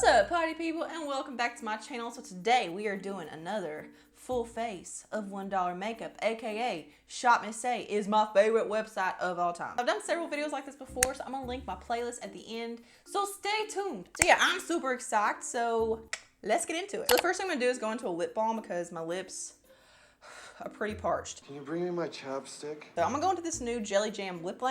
What's up, party people, and welcome back to my channel. So today we are doing another full face of $1 makeup, aka Shop Mousse is my favorite website of all time. I've done several videos like this before, so I'm gonna link my playlist at the end, so stay tuned. So yeah, I'm super excited, so let's get into it. So the first thing I'm gonna do is go into a lip balm because my lips are pretty parched. Can you bring me my chapstick? So I'm gonna go into this new Jelly Jam lip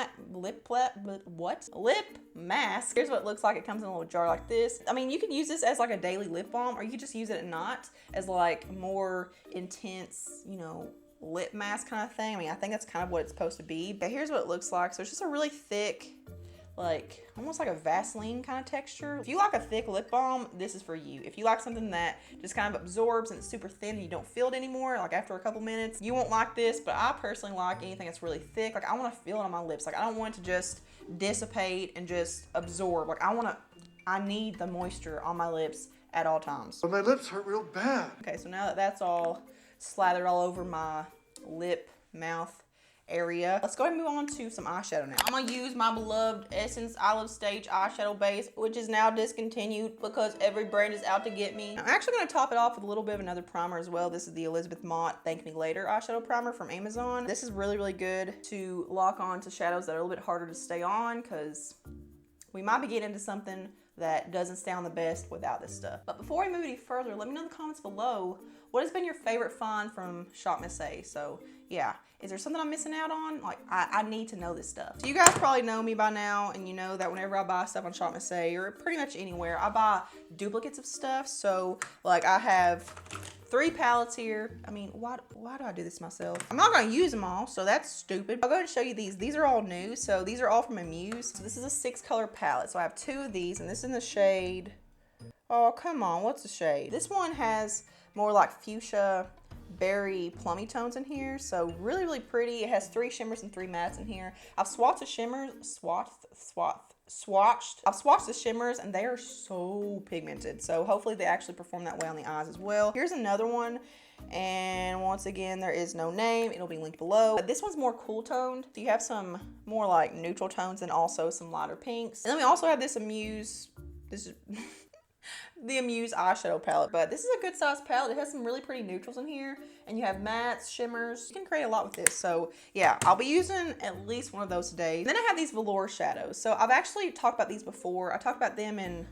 mask. Here's what it looks like. It comes in a little jar like this. I mean, you can use this as like a daily lip balm, or you could just use it not as like more intense, you know, lip mask kind of thing. I mean, I think that's kind of what it's supposed to be. But here's what it looks like. So it's just a really thick, like almost like a Vaseline kind of texture. If you like a thick lip balm, this is for you. If you like something that just kind of absorbs and it's super thin and you don't feel it anymore, like after a couple minutes, you won't like this. But I personally like anything that's really thick. Like I want to feel it on my lips. Like I don't want it to just dissipate and just absorb. Like I need the moisture on my lips at all times. But my lips hurt real bad. Okay, so now that that's all slathered all over my lip, mouth area, let's go ahead and move on to some eyeshadow now. I'm gonna use my beloved Essence Olive Stage eyeshadow base, which is now discontinued because every brand is out to get me. I'm actually gonna top it off with a little bit of another primer as well. This is the Elizabeth Mott Thank Me Later eyeshadow primer from Amazon. This is really, really good to lock on to shadows that are a little bit harder to stay on, because we might be getting into something that doesn't stay on the best without this stuff. But before we move any further, let me know in the comments below, what has been your favorite find from Shop Mousse? So yeah, is there something I'm missing out on? Like, I need to know this stuff. So you guys probably know me by now, and you know that whenever I buy stuff on Shop Mousse, or pretty much anywhere, I buy duplicates of stuff. So like I have 3 palettes here. I mean, why do I do this myself? I'm not gonna use them all, so that's stupid. I'll go ahead and show you these. These are all new, so these are all from Amuse. So this is a 6-color palette. So I have 2 of these, and this is in the shade, oh, come on, what's the shade? This one has more like fuchsia, berry, plummy tones in here. So really, really pretty. It has 3 shimmers and 3 mattes in here. I've swatched the shimmers, I've swatched the shimmers, and they are so pigmented. So hopefully they actually perform that way on the eyes as well. Here's another one. And once again, there is no name. It'll be linked below. This one's more cool toned. So you have some more like neutral tones and also some lighter pinks. And then we also have this Amuse, this is the Amuse eyeshadow palette, but this is a good size palette. It has some really pretty neutrals in here, and you have mattes, shimmers. You can create a lot with this. So yeah, I'll be using at least one of those today. Then I have these Velour shadows. So I've actually talked about these before. I talked about them in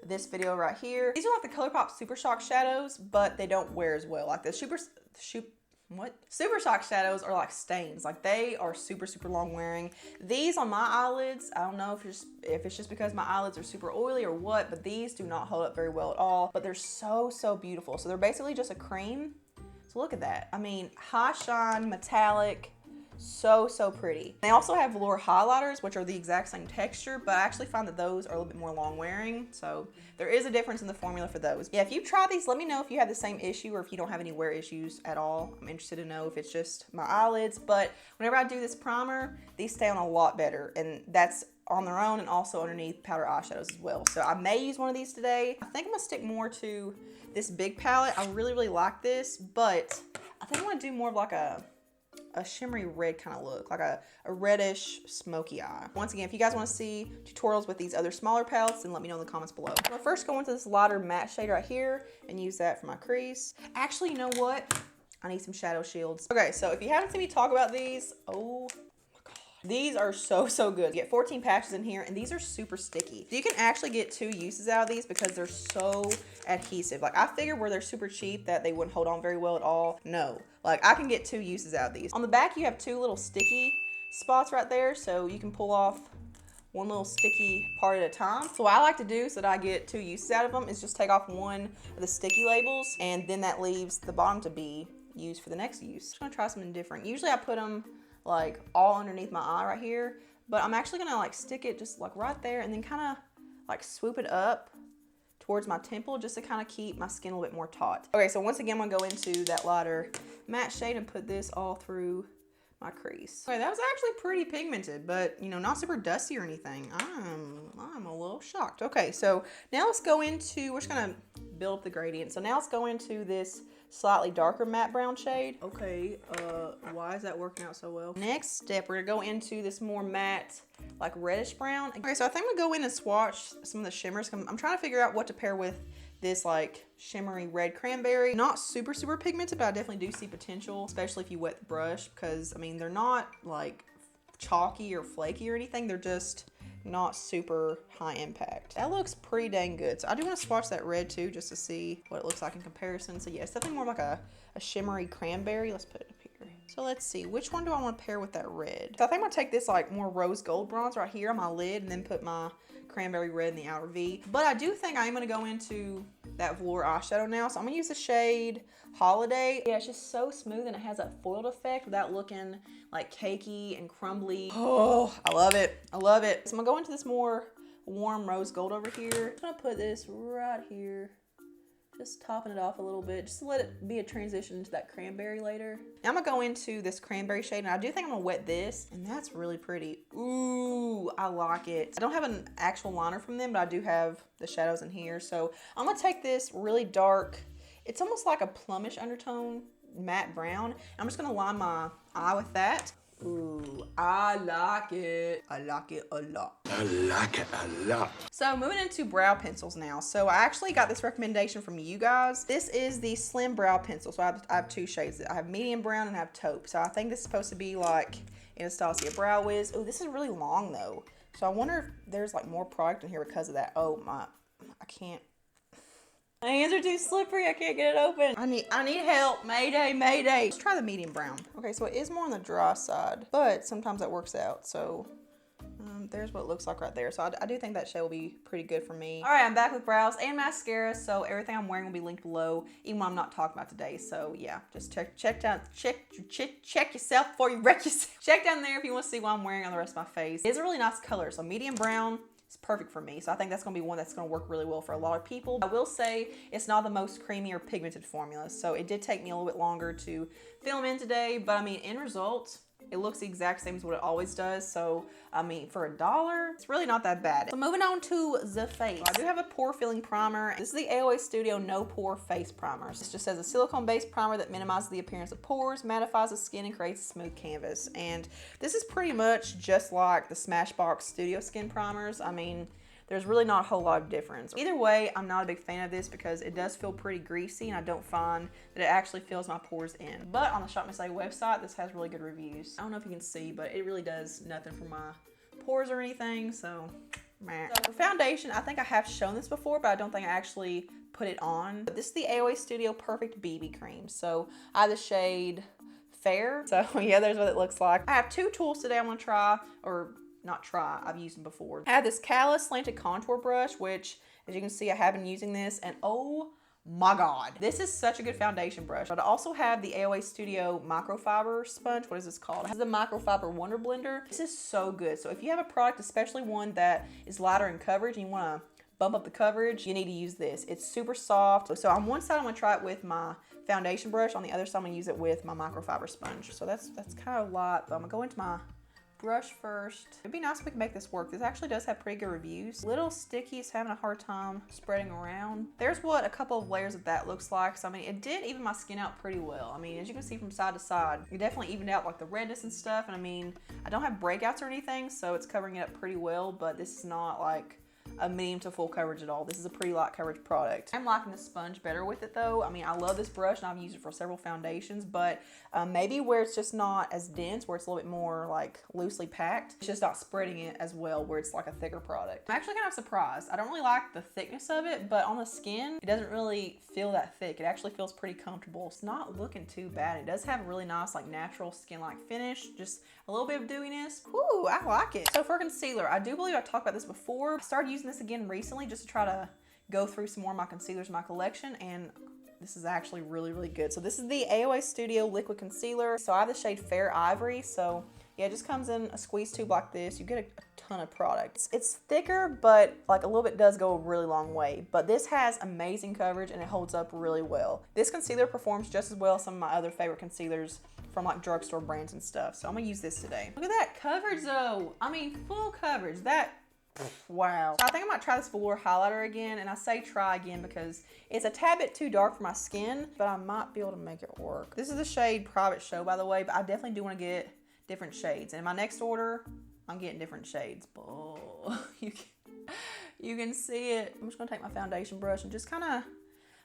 this video right here. These are like the ColourPop Super Shock shadows, but they don't wear as well. Like the Super Shock shadows are like stains. Like they are super, super long wearing. These on my eyelids, I don't know if it's just because my eyelids are super oily or what, but these do not hold up very well at all. But they're so, so beautiful. So they're basically just a cream. So look at that. I mean, high shine, metallic, so, so pretty. They also have Velour highlighters, which are the exact same texture, but I actually find that those are a little bit more long wearing. So there is a difference in the formula for those. Yeah, if you've tried these, let me know if you have the same issue or if you don't have any wear issues at all. I'm interested to know if it's just my eyelids, but whenever I do this primer, these stay on a lot better, and that's on their own and also underneath powder eyeshadows as well. So I may use one of these today. I think I'm gonna stick more to this big palette. I really, really like this, but I think I wanna do more of like a shimmery red kind of look, like a reddish smoky eye. Once again, if you guys want to see tutorials with these other smaller palettes, then let me know in the comments below. I'm gonna first go into this lighter matte shade right here and use that for my crease. Actually, you know what? I need some shadow shields. Okay, so if you haven't seen me talk about these, oh my God, these are so, so good. You get 14 patches in here, and these are super sticky. You can actually get 2 uses out of these because they're so adhesive. Like I figured where they're super cheap that they wouldn't hold on very well at all. No, like I can get 2 uses out of these. On the back, you have 2 little sticky spots right there, so you can pull off one little sticky part at a time. So what I like to do so that I get 2 uses out of them is just take off one of the sticky labels, and then that leaves the bottom to be used for the next use. Just gonna try something different. Usually I put them like all underneath my eye right here, but I'm actually gonna like stick it just like right there and then kind of like swoop it up towards my temple just to kind of keep my skin a little bit more taut. Okay, so once again, I'm gonna go into that lighter matte shade and put this all through my crease. Okay, that was actually pretty pigmented, but you know, not super dusty or anything. I'm a little shocked. Okay, so now let's go into, we're just gonna build up the gradient. So now let's go into this slightly darker matte brown shade. Okay, why is that working out so well? Next step, we're gonna go into this more matte, like reddish brown. Okay, so I think I'm gonna go in and swatch some of the shimmers. I'm trying to figure out what to pair with this like shimmery red cranberry. Not super pigmented, but I definitely do see potential, especially if you wet the brush, because I mean, they're not like chalky or flaky or anything. They're just not super high impact. That looks pretty dang good. So I do want to swatch that red too, just to see what it looks like in comparison. So yeah, it's definitely more like a shimmery cranberry. Let's put it up here. So let's see, which one do I want to pair with that red? So I think I'm gonna take this like more rose gold bronze right here on my lid and then put my cranberry red in the outer V. But I do think I am gonna go into that Velour eyeshadow now. So I'm gonna use the shade Holiday. Yeah, it's just so smooth and it has that foiled effect without looking like cakey and crumbly. Oh, I love it. I love it. So I'm gonna go into this more warm rose gold over here. I'm gonna put this right here. Just topping it off a little bit, just to let it be a transition into that cranberry later. Now I'm gonna go into this cranberry shade, and I do think I'm gonna wet this, and that's really pretty. Ooh, I like it. I don't have an actual liner from them, but I do have the shadows in here. So I'm gonna take this really dark, it's almost like a plumish undertone, matte brown. I'm just gonna line my eye with that. Ooh, I like it. I like it a lot. I like it a lot. So moving into brow pencils now. So I actually got this recommendation from you guys. This is the Slim Brow Pencil. So I have two shades. I have medium brown and I have taupe. So I think this is supposed to be like Anastasia Brow Wiz. Oh, this is really long though. So I wonder if there's like more product in here because of that. Oh my, I can't. My hands are too slippery, I can't get it open. I need help, mayday, mayday. Let's try the medium brown. Okay, so it is more on the dry side, but sometimes that works out. So there's what it looks like right there. So I do think that shade will be pretty good for me. All right, I'm back with brows and mascara. So everything I'm wearing will be linked below, even when I'm not talking about today. So yeah, just check yourself before you wreck yourself. Check down there if you want to see what I'm wearing on the rest of my face. It's a really nice color, so medium brown. It's perfect for me. So I think that's gonna be one that's gonna work really well for a lot of people. I will say it's not the most creamy or pigmented formula. So it did take me a little bit longer to film in today, but I mean, end result, it looks the exact same as what it always does. So, I mean, for $1, it's really not that bad. So moving on to the face. I do have a pore filling primer. This is the AOA Studio No Pore Face Primer. This just says a silicone-based primer that minimizes the appearance of pores, mattifies the skin, and creates a smooth canvas. And this is pretty much just like the Smashbox Studio Skin Primers. I mean, there's really not a whole lot of difference. Either way, I'm not a big fan of this because it does feel pretty greasy and I don't find that it actually fills my pores in. But on the Shop Miss A website, this has really good reviews. I don't know if you can see, but it really does nothing for my pores or anything, so meh. So for foundation, I think I have shown this before, but I don't think I actually put it on. But this is the AOA Studio Perfect BB Cream. So I have the shade Fair. So yeah, there's what it looks like. I have two tools today I'm gonna try, or not try, I've used them before. I have this Cala slanted contour brush, which as you can see, I have been using this, and oh my God, this is such a good foundation brush. But I also have the AOA Studio microfiber sponge. What is this called? It has the microfiber Wonder Blender. This is so good. So if you have a product, especially one that is lighter in coverage and you wanna bump up the coverage, you need to use this. It's super soft. So on one side, I'm gonna try it with my foundation brush. On the other side, I'm gonna use it with my microfiber sponge. So that's kind of a lot, but I'm gonna go into my brush first. It'd be nice if we could make this work. This actually does have pretty good reviews. Little sticky, it's having a hard time spreading around. There's what a couple of layers of that looks like. So I mean, it did even my skin out pretty well. I mean, as you can see from side to side, it definitely evened out like the redness and stuff. And I mean, I don't have breakouts or anything, so it's covering it up pretty well, but this is not like a medium to full coverage at all. This is a pretty light coverage product. I'm liking the sponge better with it though. I mean, I love this brush and I've used it for several foundations, but maybe where it's just not as dense, where it's a little bit more like loosely packed, it's just not spreading it as well where it's like a thicker product. I'm actually kind of surprised. I don't really like the thickness of it, but on the skin, it doesn't really feel that thick. It actually feels pretty comfortable. It's not looking too bad. It does have a really nice like natural skin-like finish, just a little bit of dewiness. Ooh, I like it. So for concealer, I do believe I talked about this before. I started using this again recently just to try to go through some more of my concealers in my collection, and this is actually really, really good. So this is the AOA Studio Liquid Concealer. So I have the shade Fair Ivory. So yeah, it just comes in a squeeze tube like this. You get a ton of product. It's thicker, but like a little bit does go a really long way. But this has amazing coverage and it holds up really well. This concealer performs just as well as some of my other favorite concealers from like drugstore brands and stuff. So I'm gonna use this today. Look at that coverage though. I mean, full coverage. That Wow. So I think I might try this Velour highlighter again, and I say try again because it's a tad bit too dark for my skin, but I might be able to make it work. This is the shade Private Show, by the way, but I definitely do want to get different shades. And in my next order, I'm getting different shades. Oh, you can see it. I'm just gonna take my foundation brush and just kind of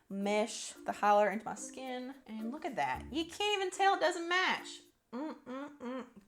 mesh the highlighter into my skin. And look at that. You can't even tell it doesn't match. Boom.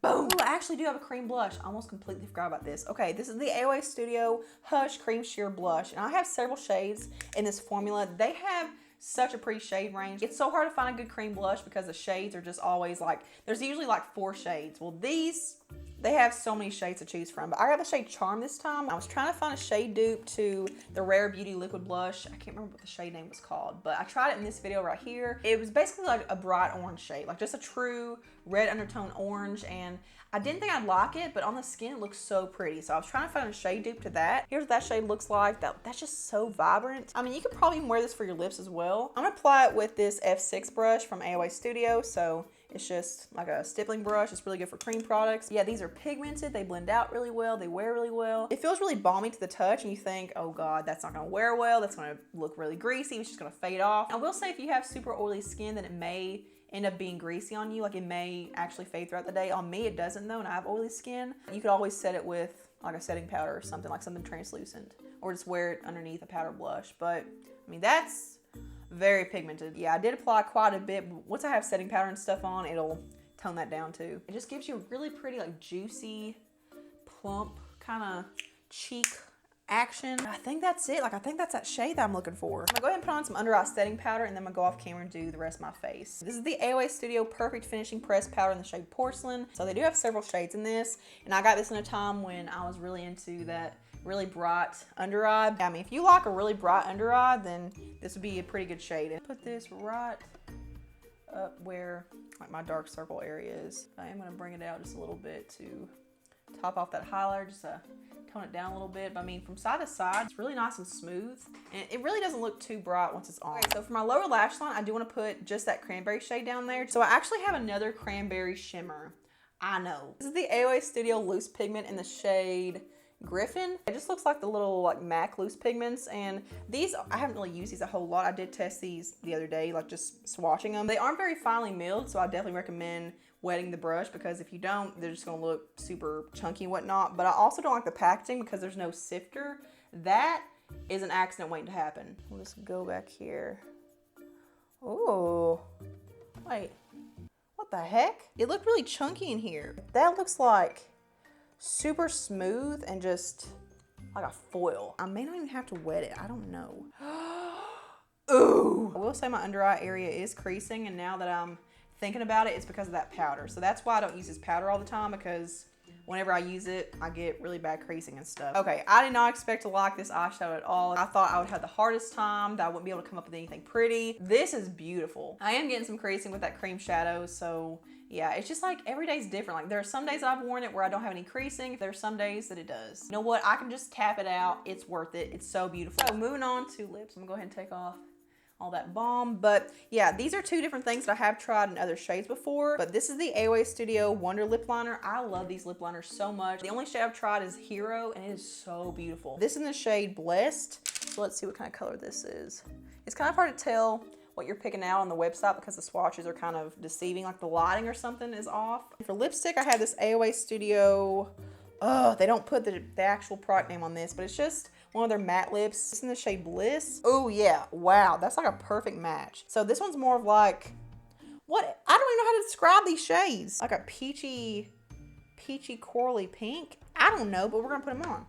Ooh, I actually do have a cream blush. I almost completely forgot about this. Okay, this is the AOA Studio Hush Cream Sheer Blush. And I have several shades in this formula. They have such a pretty shade range. It's so hard to find a good cream blush because the shades are just always like, there's usually like 4 shades. Well, these, they have so many shades to choose from. But I got the shade Charm this time. I was trying to find a shade dupe to the Rare Beauty Liquid Blush. I can't remember what the shade name was called, but I tried it in this video right here. It was basically like a bright orange shade, like just a true red undertone orange, and I didn't think I'd like it, but on the skin it looks so pretty. So I was trying to find a shade dupe to that. Here's what that shade looks like. That's just so vibrant. I mean, you could probably even wear this for your lips as well. I'm gonna apply it with this F6 brush from AOA Studio. So it's just like a stippling brush. It's really good for cream products. Yeah, these are pigmented. They blend out really well. They wear really well. It feels really balmy to the touch, and you think, oh God, that's not gonna wear well. That's gonna look really greasy. It's just gonna fade off. I will say if you have super oily skin, then it may end up being greasy on you. Like it may actually fade throughout the day. On me, it doesn't though, and I have oily skin. You could always set it with like a setting powder or something, like something translucent, or just wear it underneath a powder blush. But I mean, that's very pigmented. Yeah, I did apply quite a bit, but once I have setting powder and stuff on, it'll tone that down too. It just gives you a really pretty, like juicy, plump kind of cheek action. I think that's it. Like I think that's that shade that I'm looking for. I'm gonna go ahead and put on some under eye setting powder, and then I'm gonna go off camera and do the rest of my face. This is the AOA Studio Perfect Finishing Pressed Powder in the shade Porcelain. So they do have several shades in this, and I got this in a time when I was really into that really bright under eye. I mean, if you like a really bright under eye, then this would be a pretty good shade. And put this right up where like my dark circle area is. I am gonna bring it out just a little bit to top off that highlighter, just to tone it down a little bit. But I mean, from side to side, it's really nice and smooth, and it really doesn't look too bright once it's on. Okay, so for my lower lash line, I do want to put just that cranberry shade down there. So I actually have another cranberry shimmer. I know. This is the AOA Studio Loose Pigment in the shade Griffin. It just looks like the little like MAC loose pigments, and these, I haven't really used these a whole lot. I did test these the other day, like just swatching them. They aren't very finely milled, so I definitely recommend wetting the brush, because if you don't, they're just gonna look super chunky and whatnot. But I also don't like the packaging because there's no sifter. That is an accident waiting to happen. We'll just go back here. Oh, wait, what the heck? It looked really chunky in here. That looks like super smooth and just like a foil. I may not even have to wet it. I don't know. Ooh. I will say my under eye area is creasing, and now that I'm thinking about it, it's because of that powder. So that's why I don't use this powder all the time, because whenever I use it, I get really bad creasing and stuff. Okay, I did not expect to like this eyeshadow at all. I thought I would have the hardest time, that I wouldn't be able to come up with anything pretty. This is beautiful. I am getting some creasing with that cream shadow, so yeah, it's just like every day's different. Like there are some days I've worn it where I don't have any creasing. There are some days that it does. You know what? I can just tap it out. It's worth it. It's so beautiful. So moving on to lips, I'm gonna go ahead and take off all that balm. But yeah, these are two different things that I have tried in other shades before. But this is the AOA Studio Wonder Lip Liner. I love these lip liners so much. The only shade I've tried is Hero, and it is so beautiful. This is in the shade Blessed. So let's see what kind of color this is. It's kind of hard to tell what you're picking out on the website because the swatches are kind of deceiving, like the lighting or something is off. For lipstick, I have this AOA Studio, they don't put the actual product name on this, but it's just one of their matte lips. It's in the shade Bliss. Oh yeah, wow, that's like a perfect match. So this one's more of like, what? I don't even know how to describe these shades. Like a peachy corally pink. I don't know, but we're gonna put them on.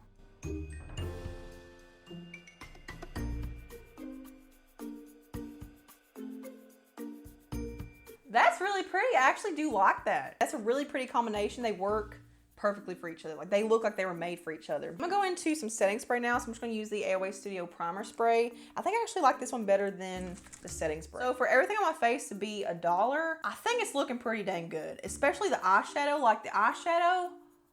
That's really pretty. I actually do like that. That's a really pretty combination. They work perfectly for each other. Like they look like they were made for each other. I'm gonna go into some setting spray now. So I'm just gonna use the AOA Studio Primer Spray. I think I actually like this one better than the setting spray. So for everything on my face to be $1, I think it's looking pretty dang good. Especially the eyeshadow. Like the eyeshadow,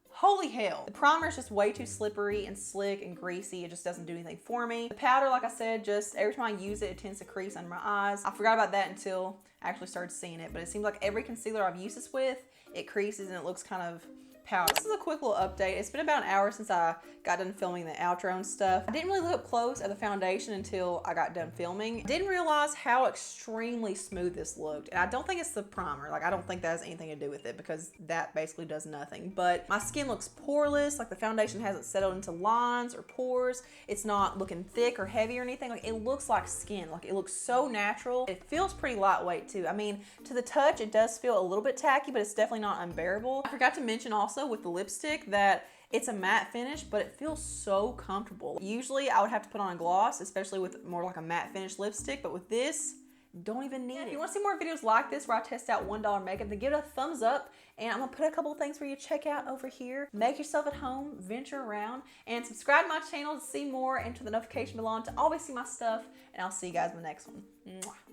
holy hell. The primer is just way too slippery and slick and greasy. It just doesn't do anything for me. The powder, like I said, just every time I use it, it tends to crease under my eyes. I forgot about that until I actually started seeing it, but it seems like every concealer I've used this with, it creases and it looks kind of powder. This is a quick little update. It's been about an hour since I got done filming the outro and stuff. I didn't really look up close at the foundation until I got done filming. Didn't realize how extremely smooth this looked. And I don't think it's the primer. Like, I don't think that has anything to do with it because that basically does nothing. But my skin looks poreless. Like, the foundation hasn't settled into lines or pores. It's not looking thick or heavy or anything. Like, it looks like skin. Like, it looks so natural. It feels pretty lightweight too. I mean, to the touch, it does feel a little bit tacky, but it's definitely not unbearable. I forgot to mention also with the lipstick that it's a matte finish, but it feels so comfortable. Usually I would have to put on a gloss, especially with more like a matte finish lipstick, but with this, don't even need it. If you want to see more videos like this where I test out $1 makeup, then give it a thumbs up, and I'm gonna put a couple of things for you to check out over here. Make yourself at home, venture around, and subscribe to my channel to see more, enter the notification bell on to always see my stuff, and I'll see you guys in the next one. Mwah.